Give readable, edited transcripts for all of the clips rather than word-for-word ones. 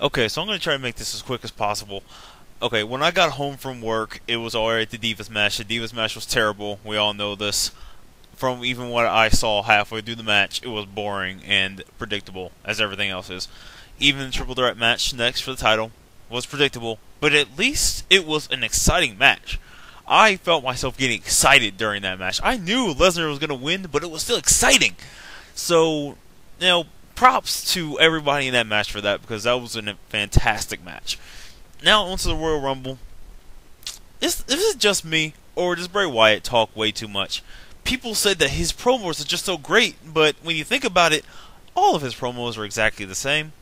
Okay, so I'm going to try to make this as quick as possible. Okay, when I got home from work, it was alright, the Divas match. The Divas match was terrible. We all know this. From even what I saw halfway through the match, it was boring and predictable, as everything else is. Even the Triple Threat match next for the title was predictable, but at least it was an exciting match. I felt myself getting excited during that match. I knew Lesnar was going to win, but it was still exciting. So, props to everybody in that match for that, because that was a fantastic match. Now, onto the Royal Rumble. Is it just me, or does Bray Wyatt talk way too much? People said that his promos are just so great, but when you think about it, all of his promos are exactly the same.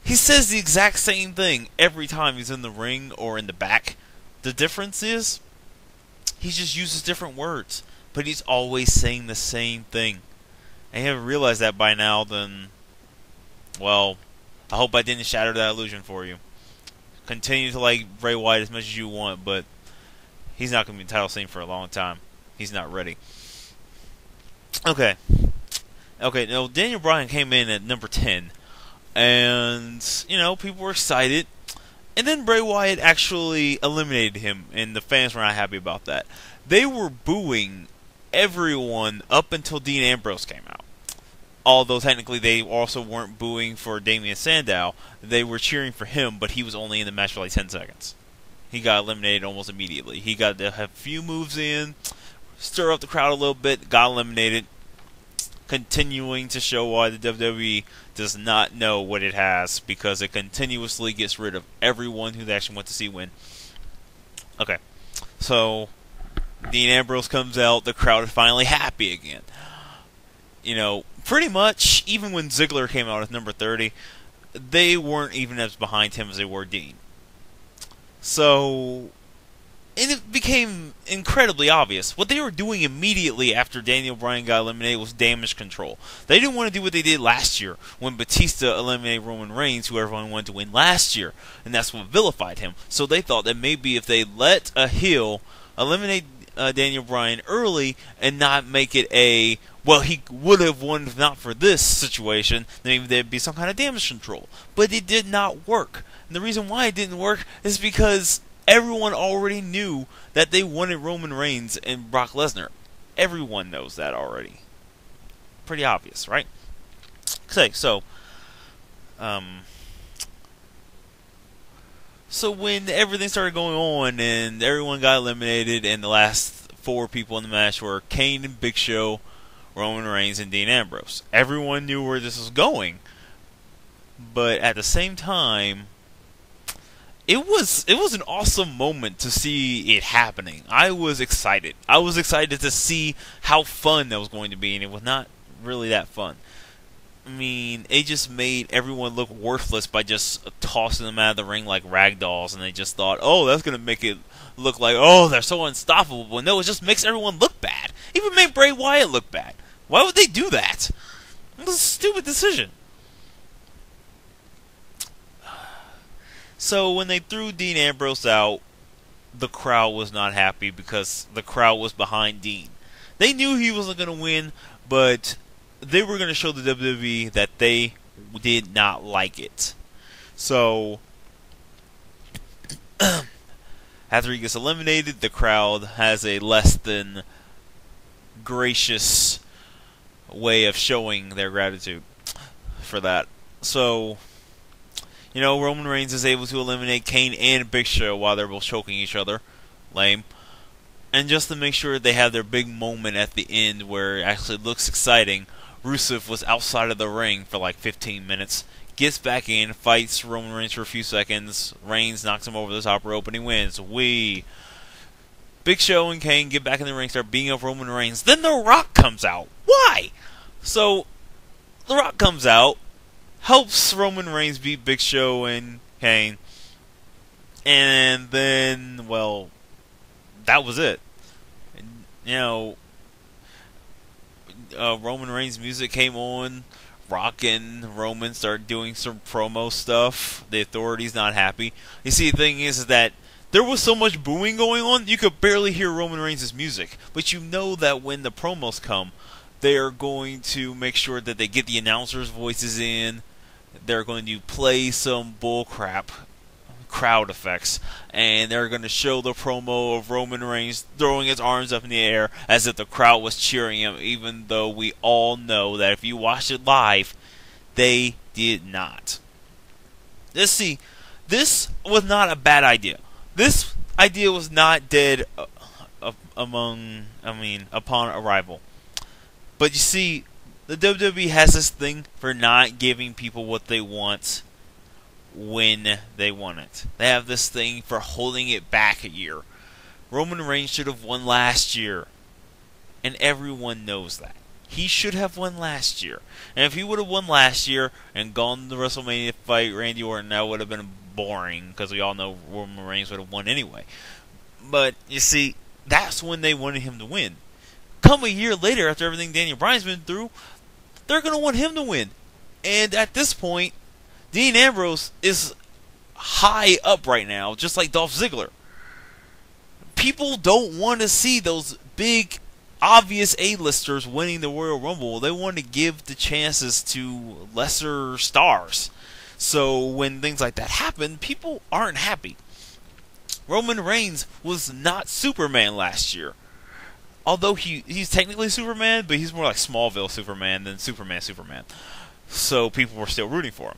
He says the exact same thing every time he's in the ring or in the back. The difference is, he just uses different words, but he's always saying the same thing. And you haven't realized that by now, then, well, I hope I didn't shatter that illusion for you. Continue to like Bray Wyatt as much as you want, but he's not going to be title scene for a long time. He's not ready. Okay, now Daniel Bryan came in at number 10, and, people were excited. And then Bray Wyatt actually eliminated him, and the fans were not happy about that. They were booing everyone up until Dean Ambrose came out. Although technically they also weren't booing for Damien Sandow, they were cheering for him, but he was only in the match for like 10 seconds. He got eliminated almost immediately. He got to have a few moves in, stir up the crowd a little bit, got eliminated, continuing to show why the WWE does not know what it has, because it continuously gets rid of everyone who they actually want to see win. Okay, so Dean Ambrose comes out, the crowd is finally happy again. Pretty much, even when Ziggler came out as number 30, they weren't even as behind him as they were Dean. So, and it became incredibly obvious. What they were doing immediately after Daniel Bryan got eliminated was damage control. They didn't want to do what they did last year when Batista eliminated Roman Reigns, who everyone wanted to win last year, and that's what vilified him. So they thought that maybe if they let a heel eliminate Daniel Bryan early and not make it he would have won if not for this situation, then maybe there'd be some kind of damage control. But it did not work. And the reason why it didn't work is because everyone already knew that they wanted Roman Reigns and Brock Lesnar. Everyone knows that already. Pretty obvious, right? Okay, so when everything started going on and everyone got eliminated, and the last 4 people in the match were Kane and Big Show, Roman Reigns, and Dean Ambrose. Everyone knew where this was going, but at the same time, it was an awesome moment to see it happening. I was excited. I was excited to see how fun that was going to be, and it was not really that fun. I mean, it just made everyone look worthless by just tossing them out of the ring like rag dolls, and they just thought, oh, that's going to make it look like, oh, they're so unstoppable. But no, it just makes everyone look bad. Even made Bray Wyatt look bad. Why would they do that? It was a stupid decision. So when they threw Dean Ambrose out, the crowd was not happy because the crowd was behind Dean. They knew he wasn't going to win, but they were going to show the WWE that they did not like it. So after he gets eliminated, the crowd has a less than gracious way of showing their gratitude for that. So, Roman Reigns is able to eliminate Kane and Big Show while they're both choking each other. Lame. And just to make sure they have their big moment at the end where it actually looks exciting, Rusev was outside of the ring for like 15 minutes, gets back in, fights Roman Reigns for a few seconds, Reigns knocks him over the top rope, and he wins. Big Show and Kane get back in the ring, start beating up Roman Reigns. Then The Rock comes out. Why? So, The Rock comes out, helps Roman Reigns beat Big Show and Kane, and then, that was it. Roman Reigns' music came on. Rock and Roman started doing some promo stuff. The Authority's not happy. You see, the thing is that there was so much booing going on, you could barely hear Roman Reigns' music. But you know that when the promos come, they are going to make sure that they get the announcers' voices in. they're going to play some bullcrap crowd effects, and they're going to show the promo of Roman Reigns throwing his arms up in the air as if the crowd was cheering him, even though we all know that if you watch it live, they did not. This was not a bad idea. This idea was not dead upon arrival. But you see, the WWE has this thing for not giving people what they want when they want it. They have this thing for holding it back a year. Roman Reigns should have won last year, and everyone knows that. He should have won last year. And if he would have won last year and gone to the WrestleMania fight Randy Orton, that would have been boring, because we all know Roman Reigns would have won anyway. But, you see, that's when they wanted him to win. Come a year later, after everything Daniel Bryan's been through, they're going to want him to win. And at this point, Dean Ambrose is high up right now, just like Dolph Ziggler. People don't want to see those big, obvious A-listers winning the Royal Rumble. They want to give the chances to lesser stars. So when things like that happen, people aren't happy. Roman Reigns was not Superman last year. Although he's technically Superman, but he's more like Smallville Superman than Superman. So people were still rooting for him.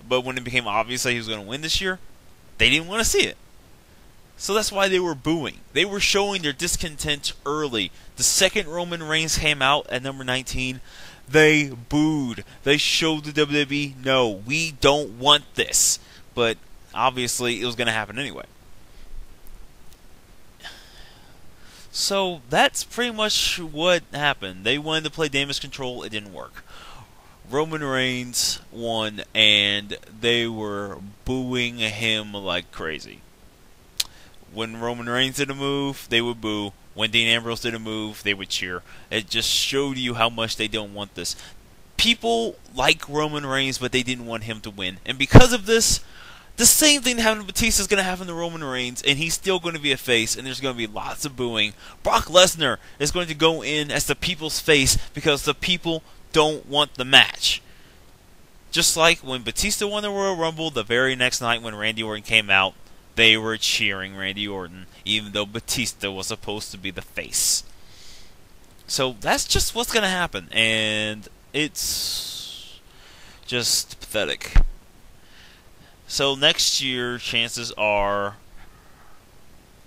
But when it became obvious that he was going to win this year, they didn't want to see it. So that's why they were booing. They were showing their discontent early. The second Roman Reigns came out at number 19, they booed. They showed the WWE, no, we don't want this. But obviously it was going to happen anyway. So that's pretty much what happened. They wanted to play damage control, it didn't work. Roman Reigns won, and they were booing him like crazy. When Roman Reigns did a move, they would boo. When Dean Ambrose did a move, they would cheer. It just showed you how much they don't want this. People like Roman Reigns, but they didn't want him to win. And because of this, the same thing that happened to Batista is going to happen to Roman Reigns, and he's still going to be a face, and there's going to be lots of booing. Brock Lesnar is going to go in as the people's face because the people don't want the match. Just like when Batista won the Royal Rumble, the very next night when Randy Orton came out, they were cheering Randy Orton, even though Batista was supposed to be the face. So that's just what's going to happen, and it's just pathetic. So next year, chances are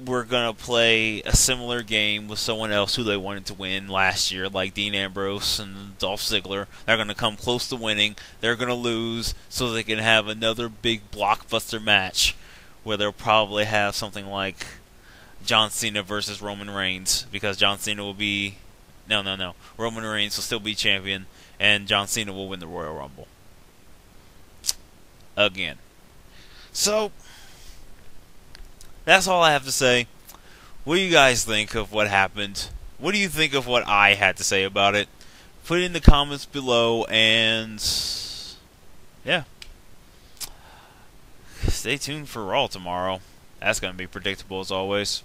we're going to play a similar game with someone else who they wanted to win last year, like Dean Ambrose and Dolph Ziggler. They're going to come close to winning. They're going to lose so they can have another big blockbuster match where they'll probably have something like John Cena versus Roman Reigns, because John Cena will be... No. Roman Reigns will still be champion, and John Cena will win the Royal Rumble. Again. So, that's all I have to say. What do you guys think of what happened? What do you think of what I had to say about it? Put it in the comments below, and yeah. Stay tuned for Raw tomorrow. That's going to be predictable as always.